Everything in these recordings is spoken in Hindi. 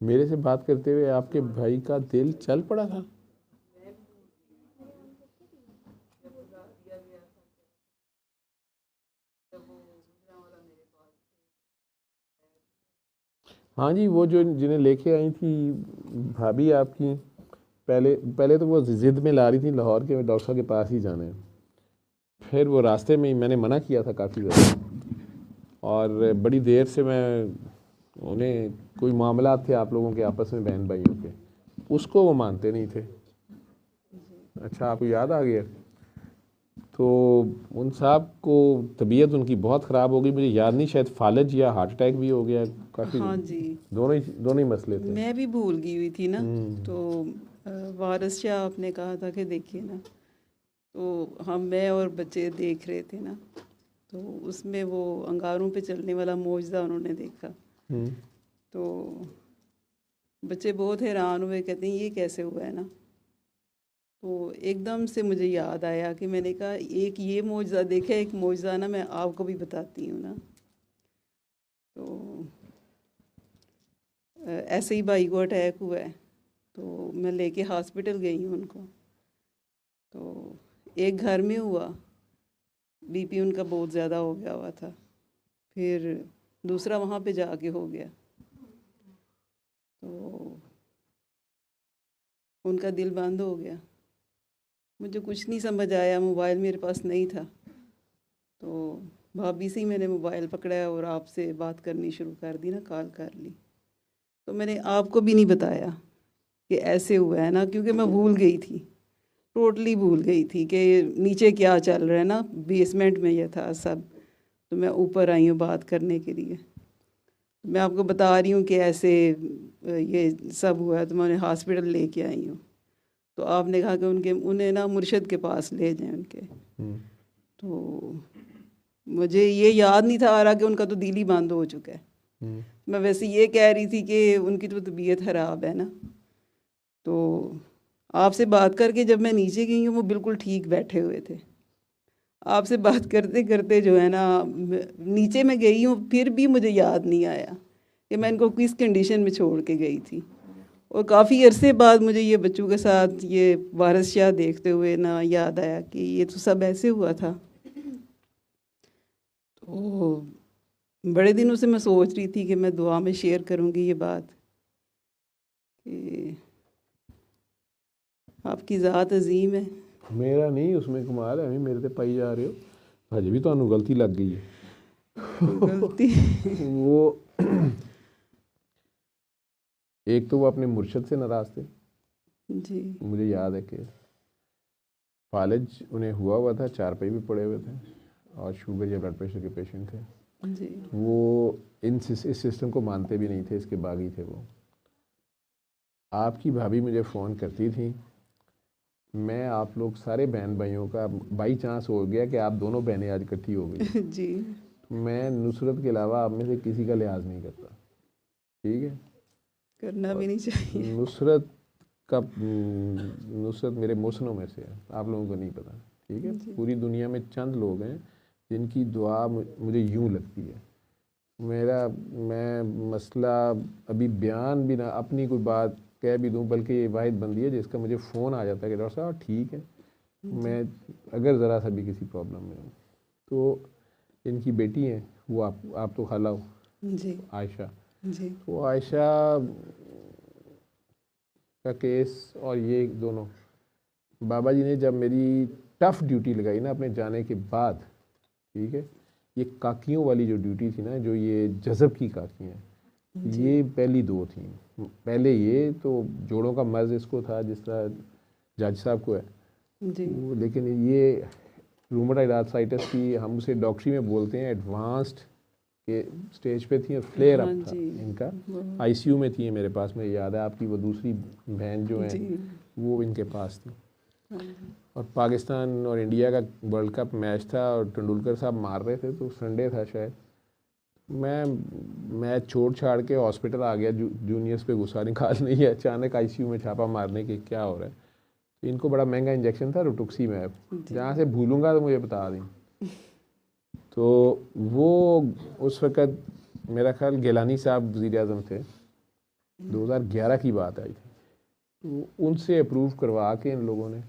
मेरे से बात करते हुए आपके भाई का दिल चल पड़ा था। हाँ जी, वो जो जिन्हें लेके आई थी भाभी आपकी, पहले पहले तो वो ज़िद में ला रही थी लाहौर के डॉक्टर साहब के पास ही जाना है। फिर वो रास्ते में ही मैंने मना किया था काफ़ी ज़्यादा, और बड़ी देर से मैं उन्हें, कोई मामला थे आप लोगों के आपस में बहन भाइयों के, उसको वो मानते नहीं थे। अच्छा, आपको याद आ गया। तो उन साहब को तबीयत उनकी बहुत ख़राब हो गई, मुझे याद नहीं, शायद फालज या हार्ट अटैक भी हो गया काफ़ी। हाँ जी, दोनों ही मसले थे। मैं भी भूल गई हुई थी ना। तो वारिस शाह आपने कहा था कि देखिए ना, तो मैं और बच्चे देख रहे थे ना, तो उसमें वो अंगारों पे चलने वाला मोजज़ा उन्होंने देखा। तो बच्चे बहुत हैरान हुए, कहते हैं ये कैसे हुआ है ना। तो एकदम से मुझे याद आया कि मैंने कहा एक ये मोजज़ा देखा, एक मोजज़ा ना मैं आपको भी बताती हूँ ना। तो ऐसे ही भाई को अटैक हुआ है, तो मैं लेके हॉस्पिटल गई हूँ उनको। तो एक घर में हुआ, बीपी उनका बहुत ज़्यादा हो गया हुआ था, फिर दूसरा वहाँ पे जाके हो गया। तो उनका दिल बंद हो गया। मुझे कुछ नहीं समझ आया, मोबाइल मेरे पास नहीं था। तो भाभी से ही मैंने मोबाइल पकड़ा और आपसे बात करनी शुरू कर दी ना, कॉल कर ली। तो मैंने आपको भी नहीं बताया कि ऐसे हुआ है ना, क्योंकि मैं भूल गई थी, टोटली भूल गई थी कि नीचे क्या चल रहा है ना। बेसमेंट में ये था सब, तो मैं ऊपर आई हूँ बात करने के लिए। मैं आपको बता रही हूँ कि ऐसे ये सब हुआ है, तो मैं उन्हें हॉस्पिटल लेके आई हूँ। तो आपने कहा कि उन्हें ना मुर्शद के पास ले जाएं उनके। तो मुझे ये याद नहीं था आ रहा कि उनका तो दिल ही बंद हो चुका है। मैं वैसे ये कह रही थी कि उनकी तो तबीयत ख़राब है ना। तो आपसे बात करके जब मैं नीचे गई हूँ, वो बिल्कुल ठीक बैठे हुए थे। आपसे बात करते करते जो है ना, नीचे में गई हूँ, फिर भी मुझे याद नहीं आया कि मैं इनको किस कंडीशन में छोड़ के गई थी। और काफ़ी अरसे बाद मुझे ये बच्चों के साथ ये वारिस शाह देखते हुए ना याद आया कि ये तो सब ऐसे हुआ था। तो बड़े दिनों से मैं सोच रही थी कि मैं दुआ में शेयर करूँगी ये बात कि आपकी ज़ात अजीम है। मेरा नहीं, उसमें कमाल है, मेरे ते पाई जा रहे हो, हजे भी तुहानू गलती लग गई है। कोई गलती वो एक तो वो अपने मुर्शद से नाराज़ थे। जी मुझे याद है कि फालिज उन्हें हुआ था, चारपाई भी पड़े हुए थे, और शुगर या ब्लड प्रेशर के पेशेंट थे। जी वो इस सिस्टम को मानते भी नहीं थे, इसके बागी थे वो। आपकी भाभी मुझे फ़ोन करती थी, मैं आप लोग सारे बहन भाइयों का बाई चांस हो गया कि आप दोनों बहनें आज इकट्ठी हो गई। जी मैं नुसरत के अलावा आप में से किसी का लिहाज नहीं करता, ठीक है। करना भी और नहीं चाहिए। नुसरत मेरे मोहसिनों में से है, आप लोगों को नहीं पता, ठीक है। जी पूरी दुनिया में चंद लोग हैं जिनकी दुआ मुझे यूं लगती है। मैं मसला अभी बयान भी ना, अपनी कोई बात कह भी दूं, बल्कि ये वाहिद बंदी है जिसका मुझे फ़ोन आ जाता है कि डॉक्टर साहब ठीक है, मैं अगर ज़रा सा भी किसी प्रॉब्लम में हूँ। तो इनकी बेटी हैं, वो आप तो खाला हो, जी आयशा। जी तो आयशा का केस और ये दोनों, बाबा जी ने जब मेरी टफ़ ड्यूटी लगाई ना अपने जाने के बाद, ठीक है, ये काकियों वाली जो ड्यूटी थी ना, जो ये जज़ब की काकियाँ, जी ये पहली दो थी। पहले ये तो जोड़ों का मर्ज़ इसको था जिस तरह जज साहब को है जी लेकिन ये रूमेटॉइड आर्थराइटिस की, हम उसे डॉक्टरी में बोलते हैं एडवांस्ड के स्टेज पे थी, और फ्लेयर हाँ अप था जी इनका। वो आईसीयू में थी मेरे पास, में याद है। आपकी वो दूसरी बहन जो है जी वो इनके पास थी। हाँ जी और पाकिस्तान और इंडिया का वर्ल्ड कप मैच था, और तेंदुलकर साहब मार रहे थे, तो संडे था शायद। मैं मैच छोड़ छाड़ के हॉस्पिटल आ गया, जूनियर्स पे गुस्सा निकालने ही, अचानक आईसीयू में छापा मारने के क्या हो रहा है। तो इनको बड़ा महंगा इंजेक्शन था, रोटुक्सी में, जी जहाँ से भूलूंगा तो मुझे बता दें। तो वो उस वक़्त मेरा ख्याल गिलानी साहब वज़ीर आज़म थे, 2011 की बात आई थी। तो उनसे अप्रूव करवा के इन लोगों ने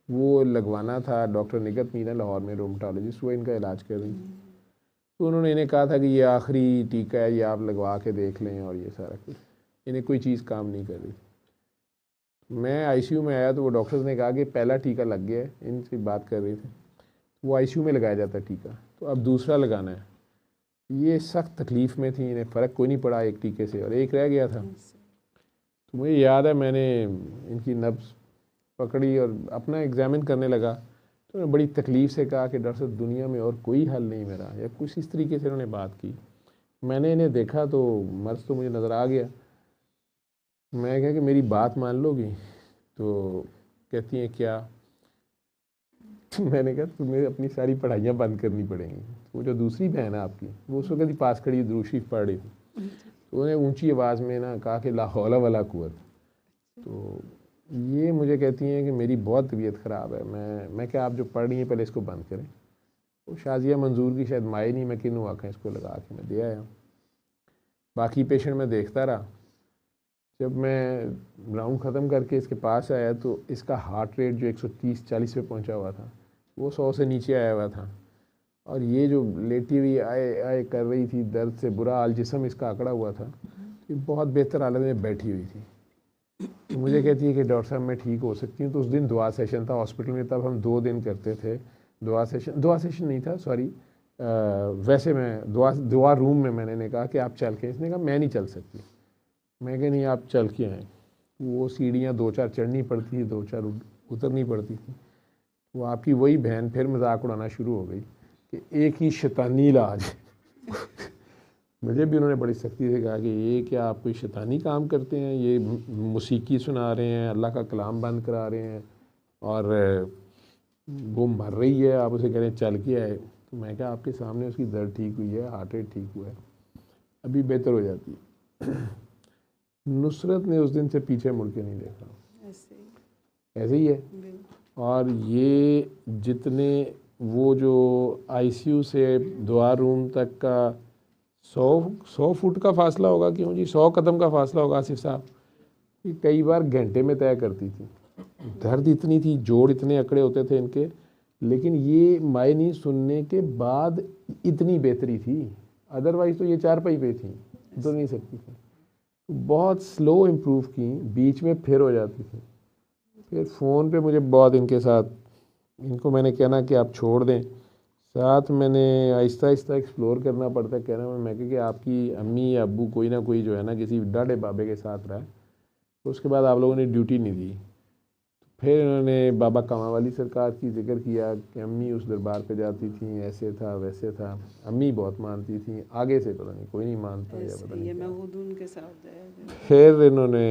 वो लगवाना था। डॉक्टर निगत मीना लाहौर में रोमेटोलॉजिस्ट, वो इनका इलाज कर रही थी। तो उन्होंने इन्हें कहा था कि ये आखिरी टीका है, ये आप लगवा के देख लें, और ये सारा कुछ। इन्हें कोई चीज़ काम नहीं कर रही। मैं आईसीयू में आया तो वो डॉक्टर्स ने कहा कि पहला टीका लग गया है, इनसे बात कर रहे थे। वो आईसीयू में लगाया जाता है टीका, तो अब दूसरा लगाना है। ये सख्त तकलीफ़ में थी, इन्हें फ़र्क कोई नहीं पड़ा एक टीके से, और एक रह गया था। तो मुझे याद है मैंने इनकी नब्ज़ पकड़ी और अपना एग्ज़ामिन करने लगा, तो उन्होंने बड़ी तकलीफ़ से कहा कि डॉक्टर साहब दुनिया में और कोई हल नहीं मेरा, या कुछ इस तरीके से उन्होंने बात की। मैंने इन्हें देखा तो मर्ज़ तो मुझे नज़र आ गया। मैं कहा कि मेरी बात मान लोगी? तो कहती हैं क्या? तो मैंने कहा तुम्हें अपनी सारी पढ़ाइयाँ बंद करनी पड़ेंगी। वो जो दूसरी बहन है आपकी, वो उस वक्त ही पास खड़ी दुरूद शरीफ पढ़ रही थी, तो उन्हें ऊंची आवाज़ में ना कहा कि ला हौला वला कुव्वत। तो ये मुझे कहती हैं कि मेरी बहुत तबीयत ख़राब है। मैं क्या, आप जो पढ़ रही हैं पहले इसको बंद करें। वो शाजिया मंजूर की शायद माए नहीं, मैं किन्नू आँखें इसको लगा के मैं दे आया। बाकी पेशेंट में देखता रहा। जब मैं राउंड ख़त्म करके इसके पास आया तो इसका हार्ट रेट जो 130-140 पे पहुंचा हुआ था, वो 100 से नीचे आया हुआ था। और ये जो लेटी हुई आए आए कर रही थी, दर्द से बुरा हाल, जिस्म इसका अकड़ा हुआ था। ये बहुत बेहतर हालत में बैठी हुई थी। तो मुझे कहती है कि डॉक्टर साहब मैं ठीक हो सकती हूँ। तो उस दिन दुआ सेशन था हॉस्पिटल में, तब हम 2 दिन करते थे दुआ सेशन नहीं था, सॉरी, वैसे मैं दुआ रूम में मैंने कहा कि आप चल के, इसने कहा मैं नहीं चल सकती। मैं कहा नहीं आप चल के आएँ। वो सीढ़ियाँ 2-4 चढ़नी पड़ती थी, 2-4 उतरनी पड़ती थी। वो आपकी वही बहन फिर मजाक उड़ाना शुरू हो गई कि एक ही शैतानी इलाज। मुझे भी उन्होंने बड़ी सख्ती से कहा कि ये क्या आप कोई शैतानी काम करते हैं, ये मौसीकी सुना रहे हैं, अल्लाह का कलाम बंद करा रहे हैं, और वो मर रही है, आप उसे कह रहे हैं चल के आए। तो मैं क्या, आपके सामने उसकी दर्द ठीक हुई है, हार्ट रेट ठीक हुआ है, अभी बेहतर हो जाती है। नुसरत ने उस दिन से पीछे मुड़ के नहीं देखा, ऐसे ही है। और ये जितने वो जो आईसीयू से दुआ रूम तक का 100 फुट का फासला होगा, क्यों जी 100 कदम का फासला होगा आसिफ साहब, ये कई बार घंटे में तय करती थी। दर्द इतनी थी, जोड़ इतने अकड़े होते थे इनके, लेकिन ये मायनी सुनने के बाद इतनी बेहतरी थी। अदरवाइज़ तो ये चारपाई पे थी, उधर नहीं सकती थी। बहुत स्लो इम्प्रूव की, बीच में फिर हो जाती थी। फिर फ़ोन पे मुझे बहुत इनके साथ, इनको मैंने कहना कि आप छोड़ दें, साथ मैंने आहिस्ता आहिस्ता एक्सप्लोर करना पड़ता है। कहना मैं कह कि आपकी अम्मी या अब्बू कोई ना कोई जो है ना किसी डाढ़े बाबे के साथ रहा है। तो उसके बाद आप लोगों ने ड्यूटी नहीं दी। फिर इन्होंने बाबा कामावाली सरकार की जिक्र किया कि अम्मी उस दरबार पे जाती थी, ऐसे था वैसे था। अम्मी बहुत मानती थी, आगे से पता नहीं कोई नहीं मानता या पता नहीं क्या। उनके साथ फिर इन्होंने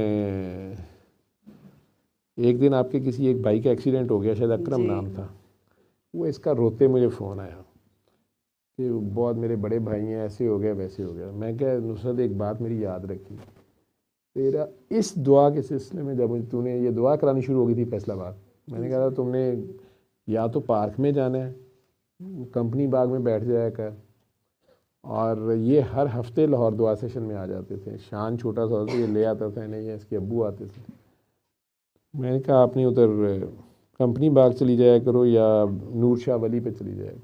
एक दिन आपके किसी एक भाई का एक्सीडेंट हो गया, शायद अकरम नाम था, वो इसका रोते मुझे फ़ोन आया कि बहुत मेरे बड़े भाई हैं, ऐसे हो गया वैसे हो गया। मैं क्या नुसरत एक बात मेरी याद रखी, तेरा इस दुआ के सिलसिले में जब तूने ये दुआ करानी शुरू हो गई थी फैसलाबाद, मैंने कहा था तुमने या तो पार्क में जाना है, कंपनी बाग में बैठ जाया कर, और ये हर हफ्ते लाहौर दुआ सेशन में आ जाते थे। शान छोटा सा होता, ये ले आता था नहीं, इसके अब्बू आते थे। मैंने कहा आपने उधर कंपनी बाग चली जाया करो या नूर शाह वली पे चली जाए।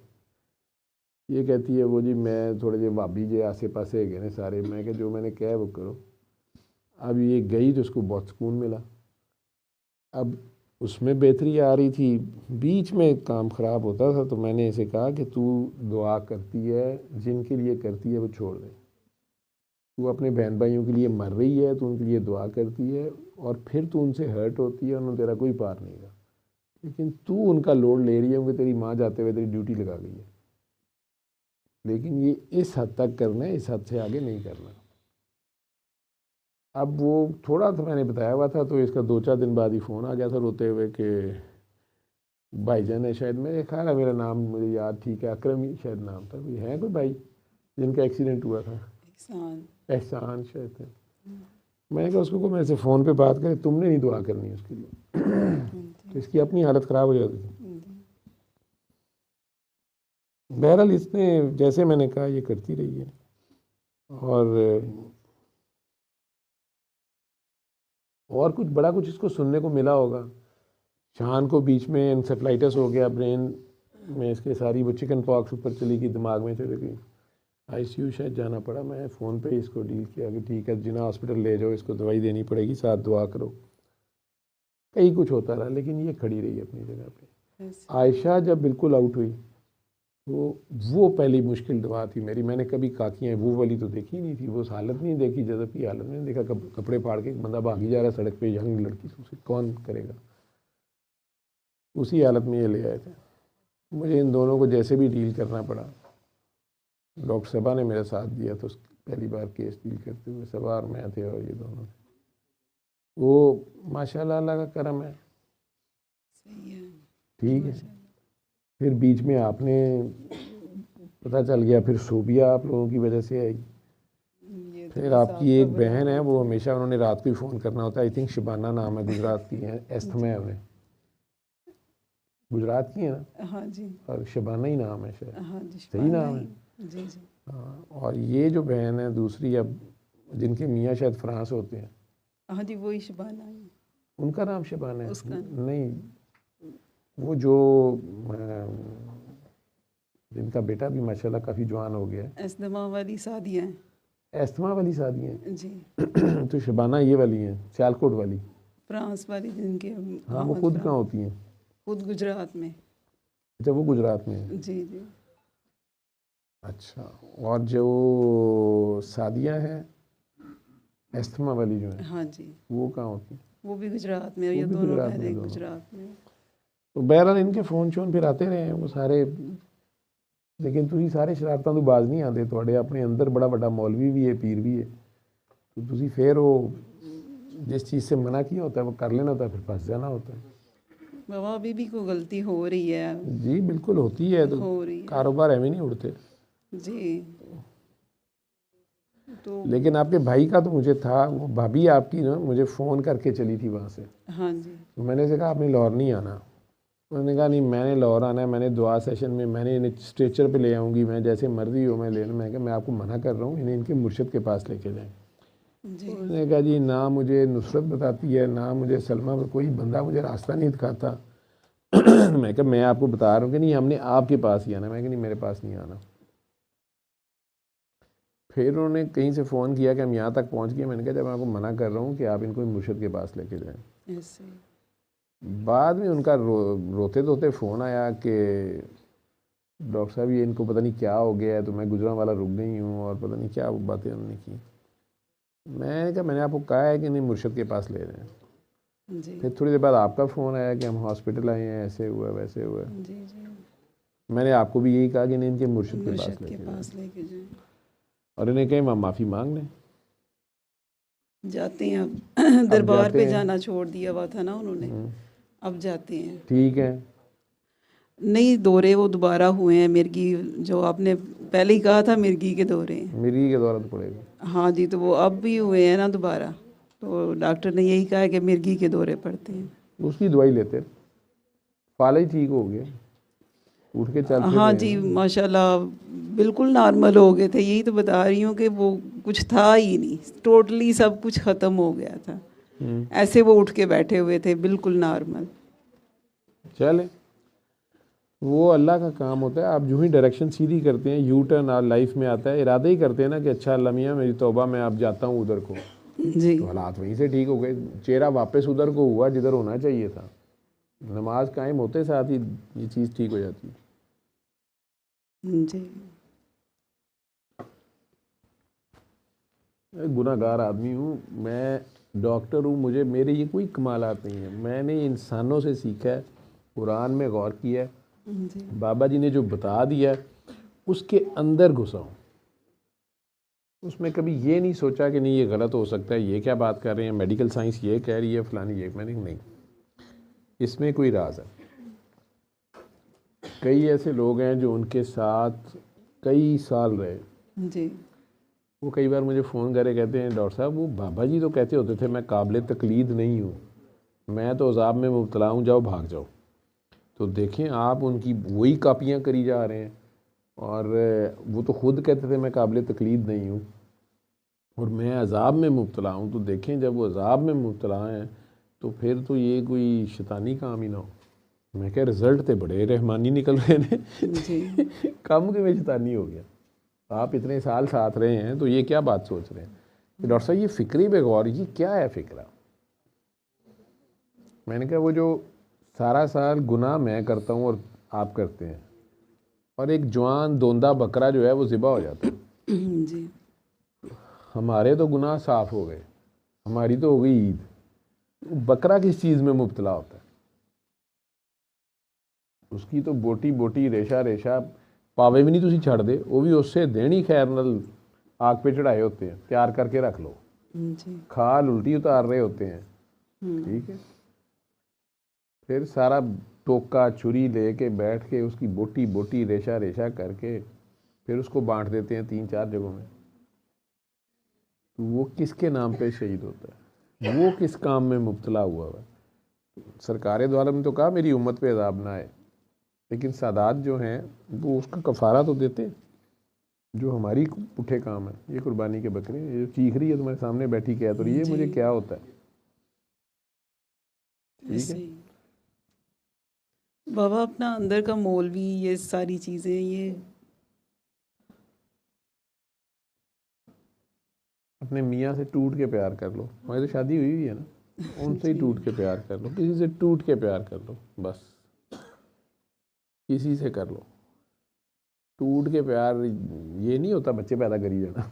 ये कहती है वो जी मैं थोड़े जे भाभी जे आसे पासे गए ने सारे। मैं कहा जो मैंने कहा वो करो। अब ये गई तो उसको बहुत सुकून मिला। अब उसमें बेहतरी आ रही थी, बीच में काम ख़राब होता था। तो मैंने इसे कहा कि तू दुआ करती है, जिनके लिए करती है वो छोड़ दे। तू अपने बहन भाइयों के लिए मर रही है, तू उनके लिए दुआ करती है, और फिर तू उनसे हर्ट होती है, उन्होंने तेरा कोई पार नहीं रहा, लेकिन तू उनका लोड ले रही है क्योंकि तेरी माँ जाते हुए तेरी ड्यूटी लगा गई है। लेकिन ये इस हद तक करना है, इस हद से आगे नहीं करना। अब वो थोड़ा सा मैंने बताया हुआ था, तो इसका 2-4 दिन बाद ही फ़ोन आ गया था रोते हुए कि भाईजान है, शायद मेरे ख्याल है मेरा नाम मुझे याद ठीक है, अकरम ही शायद नाम था, कोई है कोई भाई जिनका एक्सीडेंट हुआ था, एहसान शायद थे। मैंने कहा उसको मेरे से फ़ोन पे बात करे, तुमने नहीं दुआ करनी उसके लिए। तो इसकी अपनी हालत ख़राब हो जाती थी। बहरहाल इसने जैसे मैंने कहा ये करती रही है। और कुछ बड़ा कुछ इसको सुनने को मिला होगा। शान को बीच में एनसेफलाइटिस हो गया, ब्रेन में इसके सारी वो चिकन पॉक्स ऊपर चली गई, दिमाग में चली गई, आईसीयू शायद जाना पड़ा। मैं फ़ोन पे ही इसको डील किया कि ठीक है जिना हॉस्पिटल ले जाओ, इसको दवाई देनी पड़ेगी, साथ दुआ करो। कई कुछ होता रहा लेकिन ये खड़ी रही अपनी जगह पे। आयशा जब बिल्कुल आउट हुई तो वो पहली मुश्किल दवा थी मेरी। मैंने कभी काकियाँ वो वाली तो देखी नहीं थी, वो उस हालत नहीं देखी, जज़ब की हालत में देखा कपड़े फाड़ के बंदा भागी जा रहा है सड़क पे, यंग लड़की, तो उसे कौन करेगा। उसी हालत में ये ले आए थे। मुझे इन दोनों को जैसे भी डील करना पड़ा। डॉक्टर सबा ने मेरा साथ दिया, तो पहली बार केस डील करते हुए सबा और मैं थे, और ये दोनों वो माशाल्लाह अल्लाह का करम है। ठीक है। फिर बीच में आपने पता चल गया, फिर सोबिया आप लोगों की वजह से आई। फिर आपकी एक बहन है, वो हमेशा उन्होंने रात को ही फ़ोन करना होता है, आई थिंक शबाना नाम है, गुजरात की है, एस्थमा है उन्हें, गुजरात की है ना। हाँ जी। और शबाना ही नाम है शायद। हाँ जी, सही नाम है। जी जी। हाँ, और ये जो बहन है दूसरी, अब जिनके मियाँ शायद फ्रांस होते हैं। हाँ जी, वही शबाना है। उनका नाम शबाना है? उसका नहीं, वो जो जिनका बेटा भी माशाल्लाह काफ़ी जवान हो गया है। एस्थमा वाली शादियाँ हैं। एस्थमा वाली शादियाँ जी। तो शबाना ये वाली हैं, सियालकोट वाली, फ्रांस वाली जिनके हाँ। वो खुद कहाँ होती हैं? खुद गुजरात में। अच्छा, वो गुजरात में है। जी जी। अच्छा, और जो शादियाँ हैं एस्थमा वाली जो है, हाँ जी, वो कहाँ होती हैं? वो भी गुजरात में, और वो ये भी दोनों गुजरात में बहनें दोनों। गुजरात में। तो बहरहाल इनके फ़ोन शोन फिर आते रहे हैं वो सारे, लेकिन तुसी सारे शरारतां तो बाज नहीं आते, थोड़े अपने अंदर बड़ा बड़ा मौलवी भी है, पीर भी है, तो तुसी फिर वो जिस चीज़ से मना किया होता है वो कर लेना होता है, फिर फंस जाना होता है। बाबा अभी भी कोई गलती हो रही है। जी बिल्कुल होती है, तो हो रही है कारोबार एवं नहीं उड़ते। जी। तो लेकिन आपके भाई का तो मुझे था, वो भाभी आपकी ना मुझे फ़ोन करके चली थी वहाँ से। हाँ जी। तो मैंने से कहा आपने लाहौर नहीं आना। उन्होंने कहा नहीं मैंने लाहौर आना है, मैंने दुआ सेशन में मैंने इन्हें स्ट्रेचर पे ले आऊँगी, मैं जैसे मर्जी हो मैं लेना। मैं कहा मैं आपको मना कर रहा हूँ, इन्हें इनके मुर्शिद के पास लेके जाएँ। जी। उन्होंने कहा जी ना मुझे नुसरत बताती है, ना मुझे सलमा, कोई बंदा मुझे रास्ता नहीं दिखाता। मैं कहा मैं आपको बता रहा हूँ कि नहीं हमने आपके पास ही आना। मैं कहा नहीं मेरे पास नहीं आना। फिर उन्होंने कहीं से फ़ोन किया कि हम यहाँ तक पहुँच गए। मैंने कहा जब मैं आपको मना कर रहा हूँ कि आप इनको मुर्शिद के पास लेके जाएँ। ऐसे बाद में उनका रोते धोते फ़ोन आया कि डॉक्टर साहब ये इनको पता नहीं क्या हो गया है, तो मैं गुजरांवाला रुक गई हूँ, और पता नहीं क्या बातें उन्होंने की। मैंने कहा मैंने आपको कहा है कि नहीं मुर्शिद के पास ले रहे हैं। जी। फिर थोड़ी देर बाद आपका फ़ोन आया कि हम हॉस्पिटल आए हैं, ऐसे हुआ वैसे हुआ। जी जी। मैंने आपको भी यही कहा कि नहीं इनके मुर्शिद के पास लेके जाएं, और इन्हें कहें हम माफ़ी मांग लें। जाते हैं अब। दरबार जाते पे हैं। जाना छोड़ दिया हुआ था ना उन्होंने, अब जाते हैं। ठीक है। नहीं, दौरे वो दोबारा हुए हैं मिर्गी, जो आपने पहले ही कहा था मिर्गी के दौरे हैं। मिर्गी के दौरा तो पड़ेगा। हाँ जी, तो वो अब भी हुए हैं ना दोबारा, तो डॉक्टर ने यही कहा है कि मिर्गी के दौरे पड़ते हैं। उसकी दवाई लेते, फाले ही ठीक हो गए, उठ के चल फिर हाँ रहे जी, हैं। माशाल्लाह बिल्कुल नॉर्मल हो गए थे। यही तो बता रही हूँ कि वो कुछ था ही नहीं, टोटली सब कुछ ख़त्म हो गया था। ऐसे वो उठ के बैठे हुए थे बिल्कुल नॉर्मल। चले, वो अल्लाह का काम होता है। आप जो ही डायरेक्शन सीधी करते हैं, यू टर्न लाइफ में आता है, इरादे ही करते हैं ना कि अच्छा अल्लाह मियाँ मेरी तौबा, मैं अब जाता हूँ उधर को, जी तो हालात वहीं से ठीक हो गए। चेहरा वापस उधर को हुआ जिधर होना चाहिए था। नमाज कायम होते साथ ही ये चीज़ ठीक हो जाती है। जी। मैं गुनाहगार आदमी हूँ, मैं डॉक्टर हूँ, मुझे मेरे ये कोई कमालात नहीं है। मैंने इंसानों से सीखा है, कुरान में गौर किया है, जी बाबा जी ने जो बता दिया है उसके अंदर घुसा हूँ। उसमें कभी ये नहीं सोचा कि नहीं ये गलत हो सकता है, ये क्या बात कर रहे हैं, मेडिकल साइंस ये कह रही है, फलानी ये। मैंने नहीं, इसमें कोई राज है। कई ऐसे लोग हैं जो उनके साथ कई साल रहे। जी। वो कई बार मुझे फ़ोन करे कहते हैं डॉक्टर साहब वो बाबा जी तो कहते होते थे मैं काबिल तकलीद नहीं हूँ, मैं तो अजाब में मुब्तला हूँ, जाओ भाग जाओ। तो देखें आप उनकी वही कापियाँ करी जा रहे हैं। और वो तो ख़ुद कहते थे मैं काबिल तकलीद नहीं हूँ और मैं अजाब में मुब्तला हूँ। तो देखें जब वो अजाब में मुब्तला हैं तो फिर तो ये कोई शैतानी काम ही ना हो। मैं क्या रिज़ल्ट थे बड़े रहमानी निकल रहे ने जी कम के में शैतानी हो गया। आप इतने साल साथ रहे हैं तो ये क्या बात सोच रहे हैं कि डॉक्टर साहब ये फ़िक्री बेगौर, ये क्या है फ़िक्रा। मैंने कहा वो जो सारा साल गुनाह मैं करता हूँ और आप करते हैं और एक जवान दोंदा बकरा जो है वो ज़िबा हो जाता है, जी हमारे तो गुनाह साफ़ हो गए, हमारी तो हो गई ईद। बकरा किस चीज़ में मुब्तला होता है, उसकी तो बोटी बोटी रेशा रेशा पावे भी नहीं तुसी छड़ दे, वो भी उससे देनी खैर नल आग पे चढ़ाए होते हैं, तैयार करके रख लो, जी खाल उल्टी उतार रहे होते हैं। ठीक है, फिर सारा टोका छुरी लेके बैठ के उसकी बोटी बोटी रेशा रेशा करके फिर उसको बांट देते हैं 3-4 जगहों में। तो वो किसके नाम पे शहीद होता है, वो किस काम में मुब्तला हुआ है। सरकार द्वारा ने तो कहा मेरी उम्मत पे अजाब ना आए, लेकिन सादात जो हैं वो उसका कफ़ारा तो देते हैं जो हमारी पुठे काम है। ये कुर्बानी के बकरे, ये जो चीख रही है तुम्हारे सामने बैठी कह तो रही है मुझे क्या होता है। ठीक है, सही। बाबा अपना अंदर का मौलवी, ये सारी चीज़ें, ये अपने मियाँ से टूट के प्यार कर लो। हमारी तो शादी हुई हुई है ना, उनसे ही जी टूट के प्यार कर लो, किसी से टूट के प्यार कर लो, बस किसी से कर लो। टूट के प्यार ये नहीं होता बच्चे पैदा करी जाना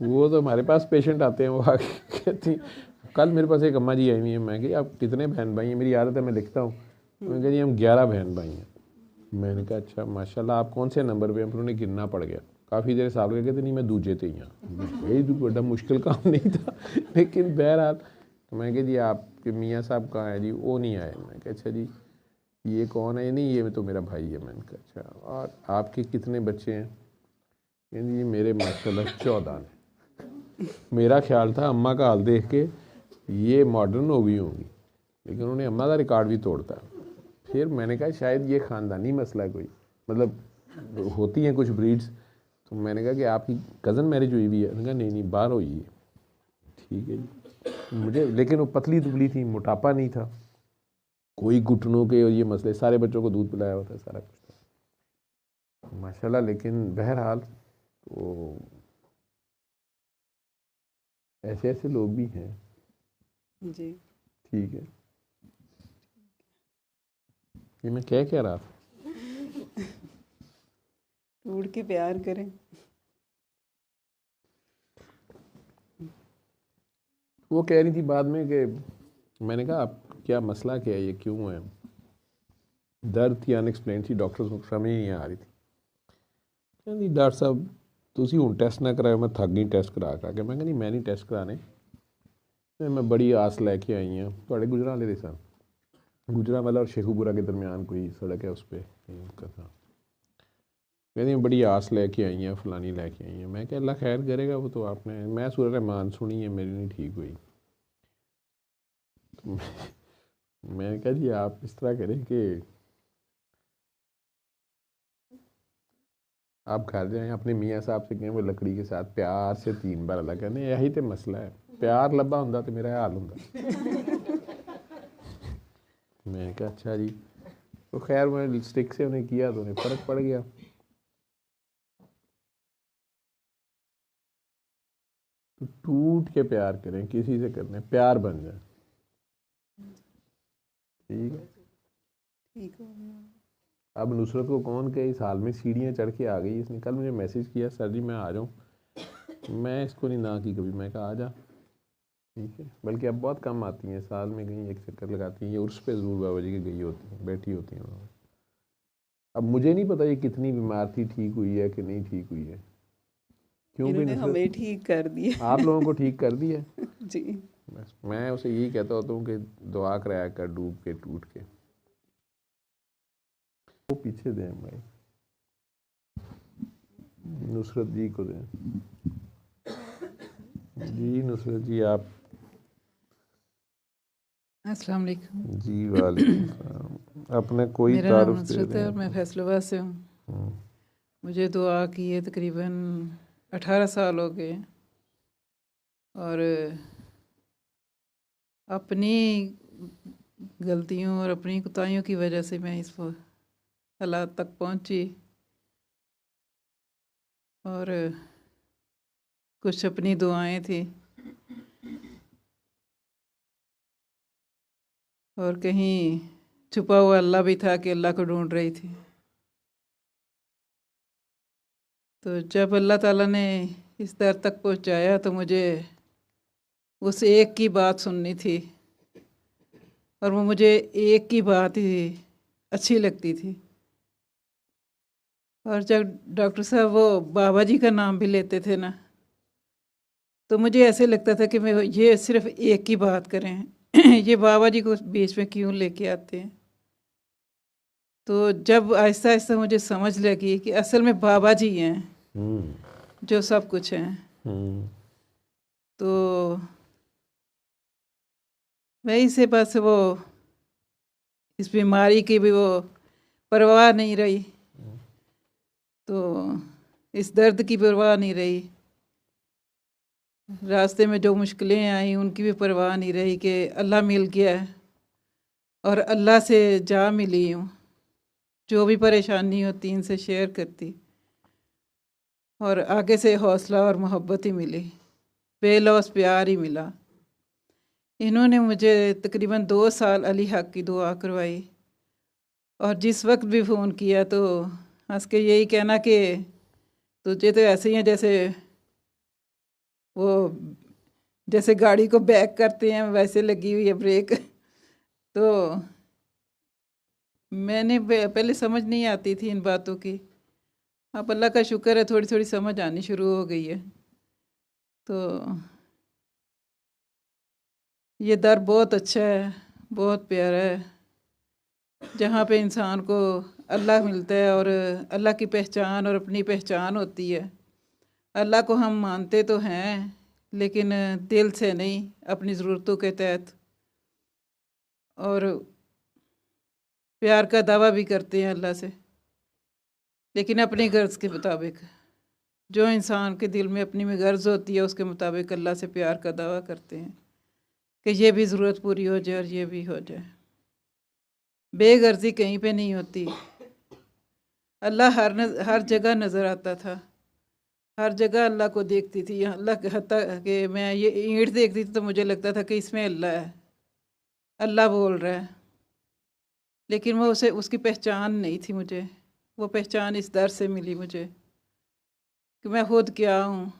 वो तो हमारे पास पेशेंट आते हैं, वो आके कहती, कल मेरे पास एक अम्मा जी आई हुई है, मैं कि आप कितने बहन भाई हैं, मेरी आदत है मैं लिखता हूँ, मैंने कहा जी हम 11 बहन भाई हैं। मैंने कहा अच्छा माशाल्लाह, आप कौन से नंबर पे हैं, फिर उन्हें गिनना पड़ गया। काफ़ी देर साल कहते नहीं मैं दूजे थे यहाँ, यही तो बड़ा मुश्किल काम नहीं था लेकिन बहरहाल तो मैं कहा जी आपके मियाँ साहब कहाँ हैं जी, वो नहीं आए। मैं कहा अच्छा जी ये कौन है, नहीं ये तो मेरा भाई है। मैंने कहा अच्छा और आपके कितने बच्चे हैं, कहते जी मेरे माशाल्लाह 14 ने। मेरा ख्याल था अम्मा का हाल देख के ये मॉडर्न हो गई होंगी, लेकिन उन्होंने अम्मा का रिकॉर्ड भी तोड़ता। फिर मैंने कहा शायद ये ख़ानदानी मसला है कोई, मतलब होती हैं कुछ ब्रीड्स। तो मैंने कहा कि आपकी कज़न मैरिज हुई भी है, उन्होंने कहा नहीं नहीं बाहर हुई है। ठीक है जी, मुझे लेकिन वो पतली दुबली थी, मोटापा नहीं था कोई, घुटनों के और ये मसले, सारे बच्चों को दूध पिलाया होता है, सारा कुछ था माशाल्लाह। लेकिन बहरहाल तो ऐसे ऐसे लोग भी हैं। जी ठीक है, ये मैं क्या रहा था, टूट के प्यार करें। वो कह रही थी बाद में कि मैंने कहा आप क्या मसला क्या है, ये क्यों है, दर्द थी अनएक्सप्लेन थी, डॉक्टर्स को समझ नहीं आ रही थी। कहती डॉक्टर साहब तुसी हुण टेस्ट ना कराओ, मैं थक गई टेस्ट करा के। मैं कहनी मैं नहीं टेस्ट कराने, मैं बड़ी आस लैके आई हाँ थोड़े गुजरावाले दे सन, गुजरावाला और शेखुपुरा के दरमियान कोई सड़क है उस पर उनका था। कहती बड़ी आस लेके आई हैं, फलानी लेके आई हैं। मैं क्या अल्लाह खैर करेगा, वो तो आपने, मैं सूरह रहमान सुनी है, मेरी नहीं ठीक हुई। तो मैंने कहा जी आप इस तरह करें कि आप घर जाएं अपने मियाँ साहब से कहें वो लकड़ी के साथ प्यार से 3 बार अल्लाह कहने, यही तो मसला है, प्यार लब्भा होंदा तो मेरा हाल होंदा मैंने कहा अच्छा जी। तो खैर मैं स्टिक से उन्हें किया तो उन्हें फ़र्क पड़ गया। तो टूट के प्यार करें, किसी से करने प्यार बन जाए। ठीक है, ठीक हो गया। अब नुसरत को कौन कहे, इस हाल में सीढ़ियाँ चढ़ के आ गई। इसने कल मुझे मैसेज किया सर जी मैं आ जाऊँ, मैं इसको नहीं ना की कभी, मैं कहा आ जा। ठीक है, बल्कि अब बहुत कम आती हैं, साल में कहीं एक चक्कर लगाती हैं, ये उर्स पे ज़रूर बाबा जी की गई होती हैं, बैठी होती हैं वहाँ। अब मुझे नहीं पता ये कितनी बीमार थी, ठीक हुई है कि नहीं ठीक हुई है, क्योंकि इन्होंने नुसरत हमें ठीक कर दिया आप लोगों को ठीक कर दिया है। जी बस मैं उसे यही कहता होता हूँ कि दुआ कराया कर डूब के टूट के। वो पीछे दें भाई, नुसरत जी को दें। जी नुसरत जी आप, अस्सलाम वालेकुम। जी वालेकुम सलाम। अपने कोई मेरा नाम तारुफ दे नुसरत है और दें। मैं फैसलाबाद से हूँ। मुझे दुआ किए तकरीबन 18 साल हो गए और अपनी गलतियों और अपनी कोताहियों की वजह से मैं इस हालात तक पहुँची और कुछ अपनी दुआएं थी और कहीं छुपा हुआ अल्लाह भी था कि अल्लाह को ढूंढ रही थी। तो जब अल्लाह ताला ने इस दर तक पहुंचाया तो मुझे उस एक की बात सुननी थी और वो मुझे एक की बात ही अच्छी लगती थी। और जब डॉक्टर साहब वो बाबा जी का नाम भी लेते थे ना, तो मुझे ऐसे लगता था कि मैं ये सिर्फ एक की बात करें ये बाबा जी को बीच में क्यों लेके आते हैं। तो जब आहिस्ता आहिस्ता मुझे समझ लगी कि असल में बाबा जी हैं जो सब कुछ हैं, तो वही से बस वो इस बीमारी की भी वो परवाह नहीं रही, तो इस दर्द की परवाह नहीं रही, रास्ते में जो मुश्किलें आई उनकी भी परवाह नहीं रही कि अल्लाह मिल गया है और अल्लाह से जा मिली हूँ। जो भी परेशानी होती इनसे शेयर करती और आगे से हौसला और मोहब्बत ही मिली, बेलौस प्यार ही मिला। इन्होंने मुझे तकरीबन 2 साल अली हक की दुआ करवाई और जिस वक्त भी फ़ोन किया तो हंस के यही कहना कि तुझे तो ऐसे ही है जैसे गाड़ी को बैक करते हैं वैसे लगी हुई है ब्रेक। तो मैंने पहले समझ नहीं आती थी इन बातों की, अब अल्लाह का शुक्र है थोड़ी थोड़ी समझ आनी शुरू हो गई है। तो ये दर बहुत अच्छा है, बहुत प्यारा है, जहाँ पे इंसान को अल्लाह मिलता है और अल्लाह की पहचान और अपनी पहचान होती है। अल्लाह को हम मानते तो हैं लेकिन दिल से नहीं, अपनी ज़रूरतों के तहत, और प्यार का दावा भी करते हैं अल्लाह से लेकिन अपनी गर्ज के मुताबिक। जो इंसान के दिल में अपनी में गर्ज होती है उसके मुताबिक अल्लाह से प्यार का दावा करते हैं कि ये भी ज़रूरत पूरी हो जाए और ये भी हो जाए। बेगर्जी कहीं पे नहीं होती। अल्लाह हर जगह नज़र आता था, हर जगह अल्लाह को देखती थी। अल्लाह हत्ता कि मैं ये ईंट देखती थी तो मुझे लगता था कि इसमें अल्लाह है, अल्लाह बोल रहा है, लेकिन वो उसकी पहचान नहीं थी मुझे। वो पहचान इस दर से मिली मुझे कि मैं खुद क्या हूँ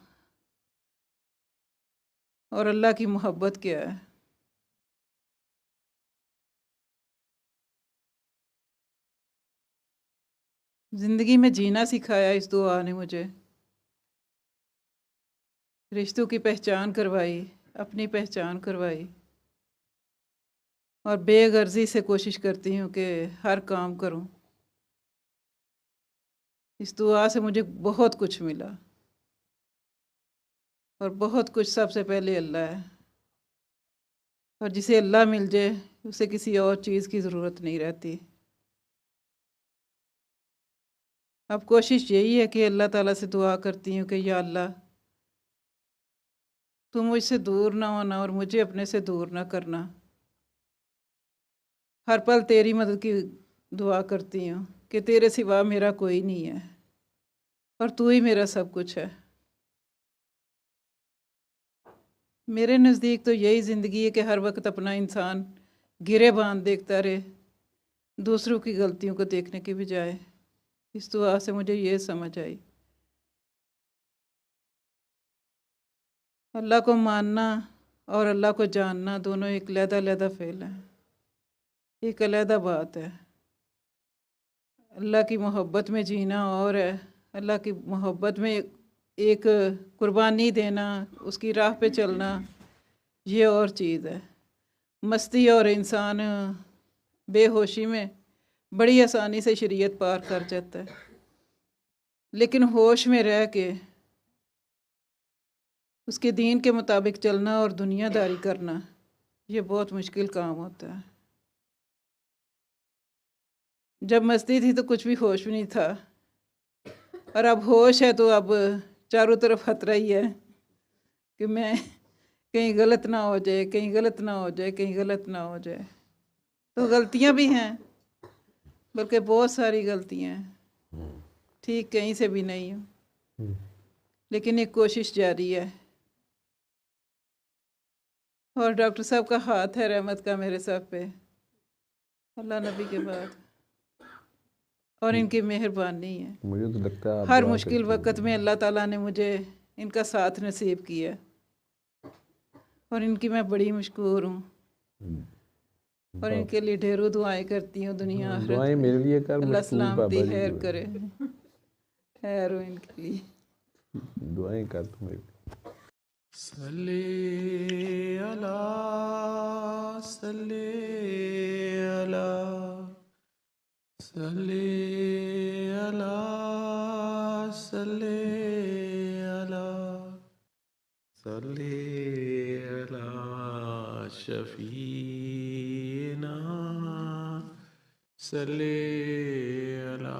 और अल्लाह की मोहब्बत क्या है। ज़िंदगी में जीना सिखाया इस दुआ ने मुझे, रिश्तों की पहचान करवाई, अपनी पहचान करवाई और बेगर्जी से कोशिश करती हूँ कि हर काम करूँ। इस दुआ से मुझे बहुत कुछ मिला और बहुत कुछ सबसे पहले अल्लाह है, और जिसे अल्लाह मिल जाए उसे किसी और चीज़ की ज़रूरत नहीं रहती। अब कोशिश यही है कि अल्लाह ताला से दुआ करती हूँ कि या अल्लाह तुम मुझसे दूर ना होना और मुझे अपने से दूर ना करना। हर पल तेरी मदद की दुआ करती हूँ कि तेरे सिवा मेरा कोई नहीं है और तू ही मेरा सब कुछ है। मेरे नज़दीक तो यही ज़िंदगी है कि हर वक्त अपना इंसान गिरे बांध देखता रहे, दूसरों की गलतियों को देखने के बजाय। इस दुआ से मुझे ये समझ आई, अल्लाह को मानना और अल्लाह को जानना दोनों एक अलग-अलग फ़ेल है, एक अलग बात है। अल्लाह की मोहब्बत में जीना और है, अल्लाह की मोहब्बत में एक कुर्बानी देना, उसकी राह पे चलना, ये और चीज़ है। मस्ती और इंसान बेहोशी में बड़ी आसानी से शरीयत पार कर जाता है, लेकिन होश में रह के उसके दीन के मुताबिक चलना और दुनियादारी करना ये बहुत मुश्किल काम होता है। जब मस्ती थी तो कुछ भी होश भी नहीं था, और अब होश है तो अब चारों तरफ खतरा ही है कि मैं कहीं गलत ना हो जाए, कहीं गलत ना हो जाए, कहीं गलत ना हो जाए। तो गलतियां भी हैं, बल्कि बहुत सारी गलतियां हैं, ठीक कहीं से भी नहीं हूँ, लेकिन एक कोशिश जारी है। और डॉक्टर साहब का हाथ है रहमत का मेरे सर पे, अल्लाह नबी के बाद, और इनकी मेहरबानी है। मुझे तो लगता है आप हर दुआ मुश्किल करती वक़्त में अल्लाह ताला ने मुझे इनका साथ नसीब किया, और इनकी मैं बड़ी मशकूर हूँ, और इनके लिए ढेरों दुआएं करती हूँ दुनिया हैं। आखिरत दुआएं में। मेरे लिए कर, अल्लाह मशकूर सलामती बाबा जी खैर जो है। करे, खैर हो इनके लिए। दुआएं कर तुम मेरे लिए। सल्ले अला सल्ले अला सल्ले अला सल्ले अला सल्ले अला शफीना सल्ले अला